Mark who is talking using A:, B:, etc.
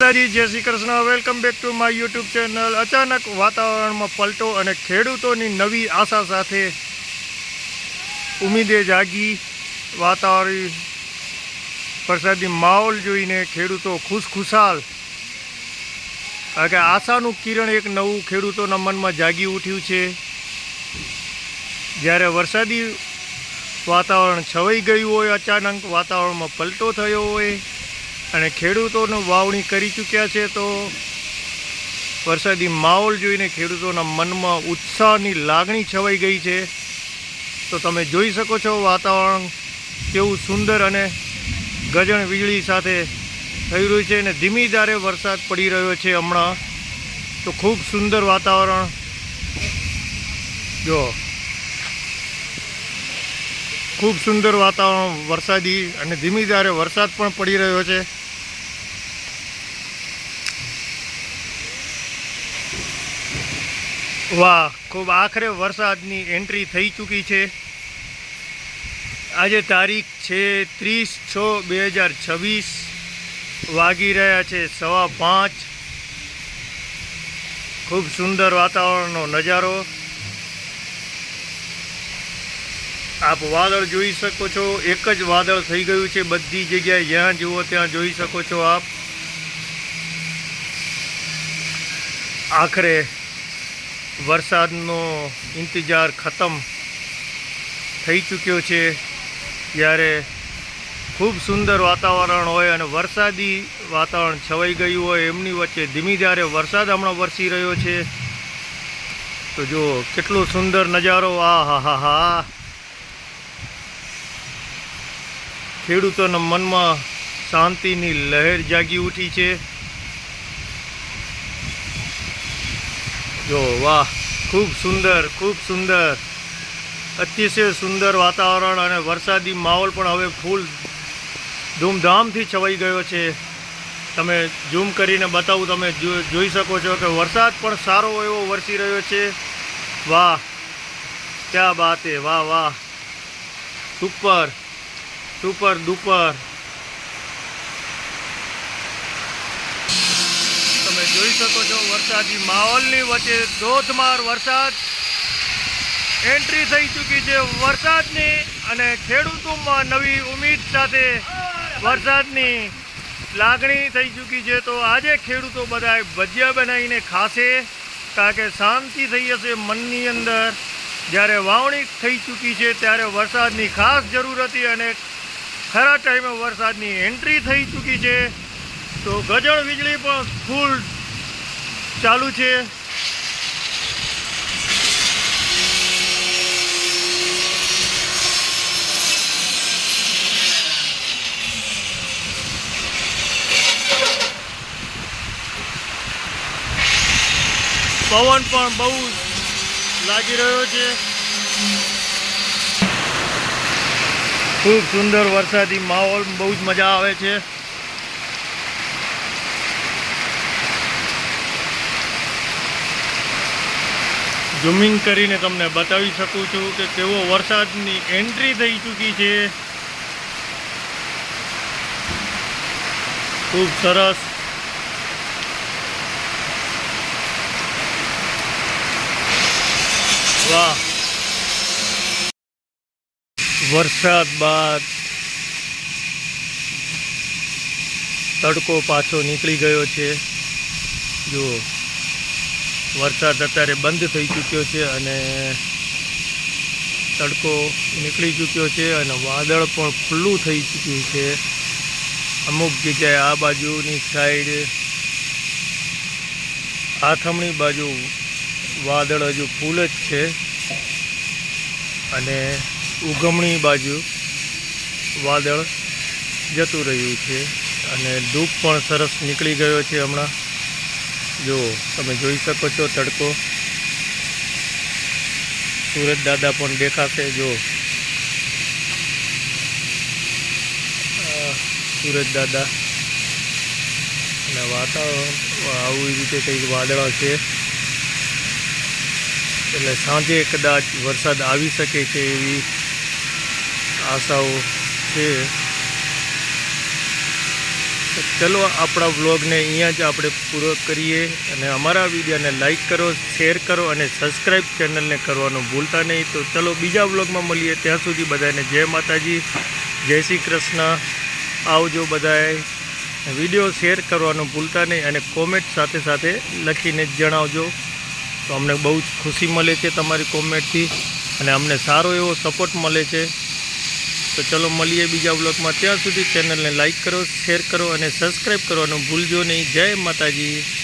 A: માતાજી, જય Shri Krishna. Welcome back to my YouTube channel. અચાનક વાતાવરણમાં પલટો અને ખેડૂતોની નવી આશા સાથે ઉમ્મીદે જાગી. વાતાવરણ વરસાદી માહોલ જોઈને ખેડૂતો ખુશખુશાલ, કારણ કે આશાનું કિરણ એક નવું ખેડૂતોના મનમાં જાગી ઉઠ્યું છે. જ્યારે વરસાદી વાતાવરણ છવાઈ ગયું હોય, અચાનક વાતાવરણમાં પલટો થયો હોય અને ખેડૂતોનું વાવણી કરી ચૂક્યા છે, તો વરસાદી માહોલ જોઈને ખેડૂતોના મનમાં ઉત્સાહની લાગણી છવાઈ ગઈ છે. તો તમે જોઈ શકો છો વાતાવરણ કેવું સુંદર અને ગજણ વીજળી સાથે થઈ રહ્યું છે અને ધીમી ધારે વરસાદ પડી રહ્યો છે હમણાં. તો ખૂબ સુંદર વાતાવરણ જો, ખૂબ સુંદર વાતાવરણ વરસાદી અને ધીમી ધારે વરસાદ પણ પડી રહ્યો છે. વાહ, ખૂબ આખરે વરસાદની એન્ટ્રી થઈ ચૂકી છે. આજે તારીખ છે 30/6/2026, વાગી રહ્યા છે 5:15. ખૂબ સુંદર વાતાવરણનો નજારો. આપ વાદળ જોઈ શકો છો, એક જ વાદળ થઈ ગયું છે બધી જગ્યાએ, જ્યાં જુઓ ત્યાં જોઈ શકો છો આપ. આખરે વરસાદનો ઇંતજાર ખતમ થઈ ચૂક્યો છે. જ્યારે ખૂબ સુંદર વાતાવરણ હોય અને વરસાદી વાતાવરણ છવાઈ ગયું હોય, એમની વચ્ચે ધીમી ધારે વરસાદ હમણાં વરસી રહ્યો છે. તો જો કેટલો સુંદર નજારો. આ હા હા હા, ખેડૂતોના મનમાં શાંતિની લહેર જાગી ઉઠી છે. જો વાહ, ખૂબ સુંદર, ખૂબ સુંદર, અતિશય સુંદર વાતાવરણ અને વરસાદી માહોલ પણ હવે ફૂલ ધૂમધામથી છવાઈ ગયો છે. તમે ઝૂમ કરીને બતાવું, તમે જોઈ શકો છો કે વરસાદ પણ સારો એવો વરસી રહ્યો છે. વાહ, ક્યાં બાત હે, વાહ વાહ, સુપર સુપર ડુપર. તમે જોઈ શકો છો વરસાદી માહોલની વચ્ચે ધોધમાર વરસાદ એન્ટ્રી થઈ ચૂકી છે વરસાદની, અને ખેડૂતોમાં નવી ઉમ્મીદ સાથે વરસાદની લાગણી થઈ ચૂકી છે. તો આજે ખેડૂતો બધા ભજીયા બનાવીને ખાશે, કારણ કે શાંતિ થઈ હશે મનની અંદર. જ્યારે વાવણી થઈ ચૂકી છે ત્યારે વરસાદની ખાસ જરૂર હતી અને ખરા ટાઈમે વરસાદની એન્ટ્રી થઈ ચૂકી છે. તો ગજણ વીજળી પણ ફૂલ ચાલુ છે. પવન પણ બહુ લાગી રહ્યો છે. ખૂબ સુંદર વરસાદી માહોલ, બહુ જ મજા આવે છે. ઝૂમિંગ કરીને તમને બતાવી શકું છું કે કેવો વરસાદની એન્ટ્રી થઈ ચૂકી છે. ખૂબ સરસ. વાહ, વરસાદ બાદ તડકો પાછો નીકળી ગયો છે. જો વરસાદ અત્યારે બંધ થઈ ચૂક્યો છે અને તડકો નીકળી ચૂક્યો છે અને વાદળ પણ ખુલ્લું થઈ ચૂક્યું છે. અમુક જગ્યાએ આ બાજુની સાઈડ, આથમણી બાજુ વાદળ હજુ ફૂલ જ છે અને ઉગમણી બાજુ વાદળ જતું રહ્યું છે અને ધૂપ પણ સરસ નીકળી ગયો છે હમણાં. જો તમે જોઈ શકો છો તડકો. સુરજ દાદા પણ દેખાશે. જો સુરજ દાદા અને વાતાવરણ આવી રીતે કંઈક વાદળા છે, એટલે સાંજે કદાચ વરસાદ આવી શકે છે એવી આશાઓ છે. ચલો આપણા વ્લોગને અહીંયા જ આપણે પૂરો કરીએ અને અમારા વિડીયોને લાઈક કરો, શેર કરો અને સબસ્ક્રાઈબ ચેનલને કરવાનું ભૂલતા નહીં. તો ચલો બીજા વ્લોગમાં મળીએ. ત્યાં સુધી બધાને જય માતાજી, જય શ્રી કૃષ્ણ. આવજો બધાએ. વિડીયો શેર કરવાનું ભૂલતા નહીં અને કોમેન્ટ સાથે સાથે લખીને જણાવજો. તો અમને બહુ જ ખુશી મળે છે તમારી કોમેન્ટથી અને અમને સારો એવો સપોર્ટ મળે છે. તો ચલો મળીએ બીજા વ્લોગમાં. ત્યાં સુધી ચેનલને લાઈક કરો, શેર કરો અને સબસ્ક્રાઈબ કરવાનું ભૂલજો નહીં. જય માતાજી.